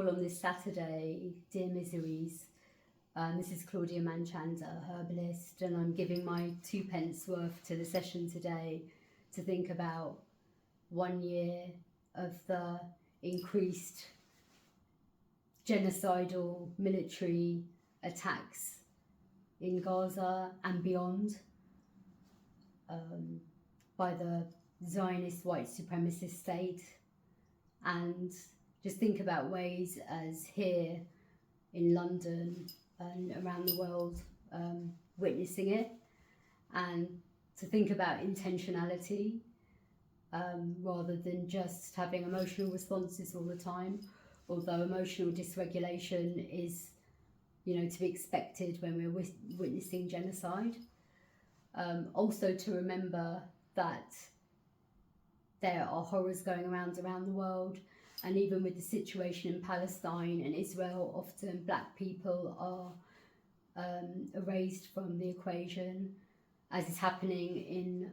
On this Saturday, Dear Miseries. This is Claudia Manchanda, herbalist, and I'm giving my 2p worth to the session today to think about 1 year of the increased genocidal military attacks in Gaza and beyond by the Zionist white supremacist state, and just think about ways as here in London and around the world witnessing it, and to think about intentionality rather than just having emotional responses all the time, although emotional dysregulation is, to be expected when we're witnessing genocide. Also to remember that there are horrors going around the world, and even with the situation in Palestine and Israel, often black people are erased from the equation, as is happening in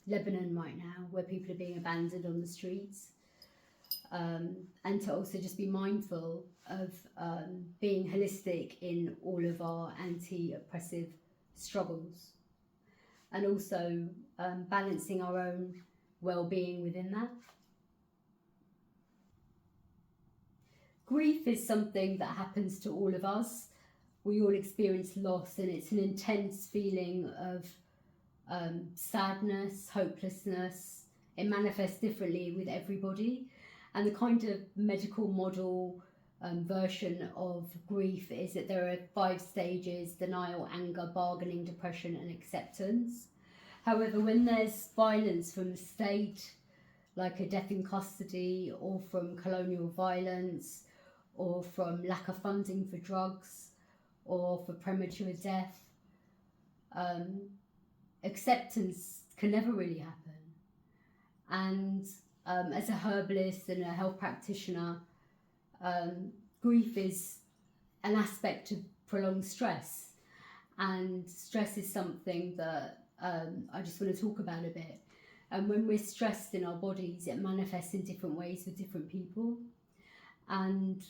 Lebanon right now, where people are being abandoned on the streets. And to also just be mindful of being holistic in all of our anti-oppressive struggles, and also balancing our own well-being within that. Grief is something that happens to all of us. We all experience loss, and it's an intense feeling of sadness, hopelessness. It manifests differently with everybody, and the kind of medical model version of grief is that there are 5 stages: denial, anger, bargaining, depression, and acceptance. However, when there's violence from the state, like a death in custody, or from colonial violence, or from lack of funding for drugs, or for premature death, acceptance can never really happen. And as a herbalist and a health practitioner, grief is an aspect of prolonged stress, and stress is something that I just want to talk about a bit. And when we're stressed in our bodies, it manifests in different ways with different people, and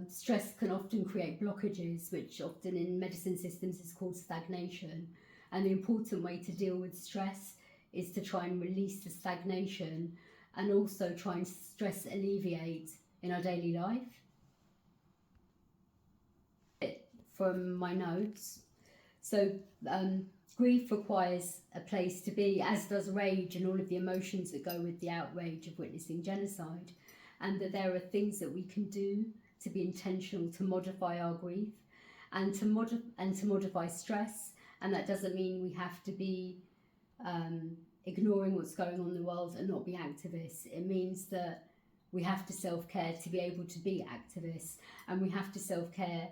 stress can often create blockages, which often in medicine systems is called stagnation. And the important way to deal with stress is to try and release the stagnation, and also try and stress alleviate in our daily life. From my notes, so grief requires a place to be, as does rage and all of the emotions that go with the outrage of witnessing genocide, and that there are things that we can do to be intentional to modify our grief and to modify stress. And that doesn't mean we have to be ignoring what's going on in the world and not be activists. It means that we have to self-care to be able to be activists, and we have to self-care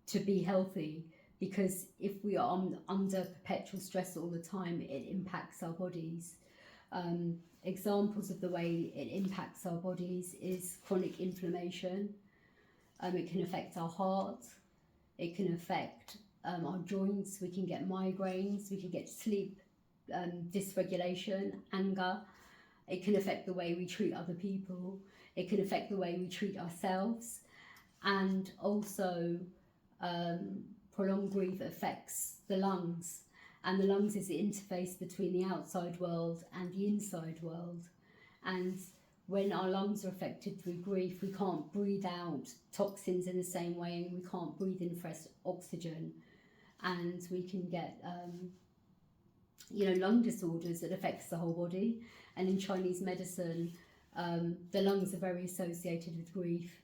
to be healthy, because if we are under perpetual stress all the time, it impacts our bodies. Examples of the way it impacts our bodies is chronic inflammation. It can affect our heart, it can affect our joints, we can get migraines, we can get sleep dysregulation, anger. It can affect the way we treat other people, it can affect the way we treat ourselves, and also prolonged grief affects the lungs, and the lungs is the interface between the outside world and the inside world. And when our lungs are affected through grief, we can't breathe out toxins in the same way, and we can't breathe in fresh oxygen, and we can get lung disorders that affects the whole body. And in Chinese medicine, the lungs are very associated with grief,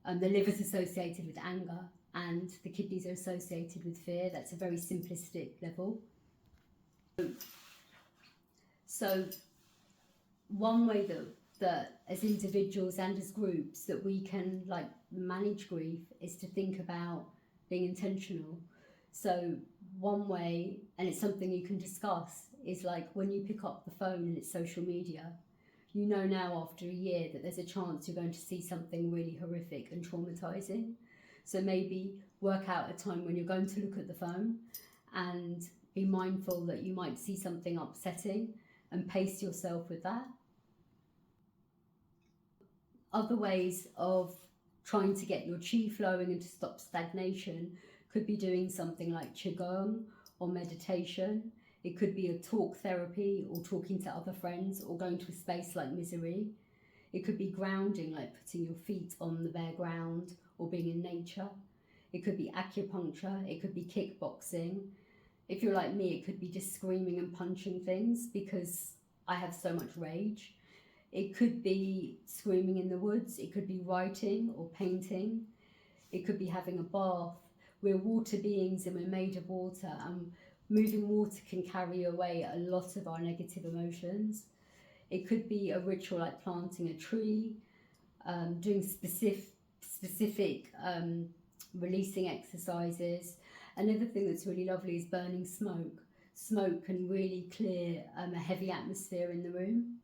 the liver's associated with anger, and the kidneys are associated with fear. That's a very simplistic level. So one way that as individuals and as groups that we can manage grief is to think about being intentional. So one way, and it's something you can discuss, is when you pick up the phone and it's social media, now after a year that there's a chance you're going to see something really horrific and traumatizing. So maybe work out a time when you're going to look at the phone and be mindful that you might see something upsetting, and pace yourself with that. Other ways of trying to get your chi flowing and to stop stagnation could be doing something like qigong or meditation. It could be a talk therapy or talking to other friends or going to a space like Misery. It could be grounding, like putting your feet on the bare ground or being in nature. It could be acupuncture. It could be kickboxing. If you're like me, it could be just screaming and punching things because I have so much rage. It could be screaming in the woods. It could be writing or painting. It could be having a bath. We're water beings and we're made of water, and moving water can carry away a lot of our negative emotions. It could be a ritual like planting a tree, doing specific releasing exercises. Another thing that's really lovely is burning smoke. Smoke can really clear a heavy atmosphere in the room.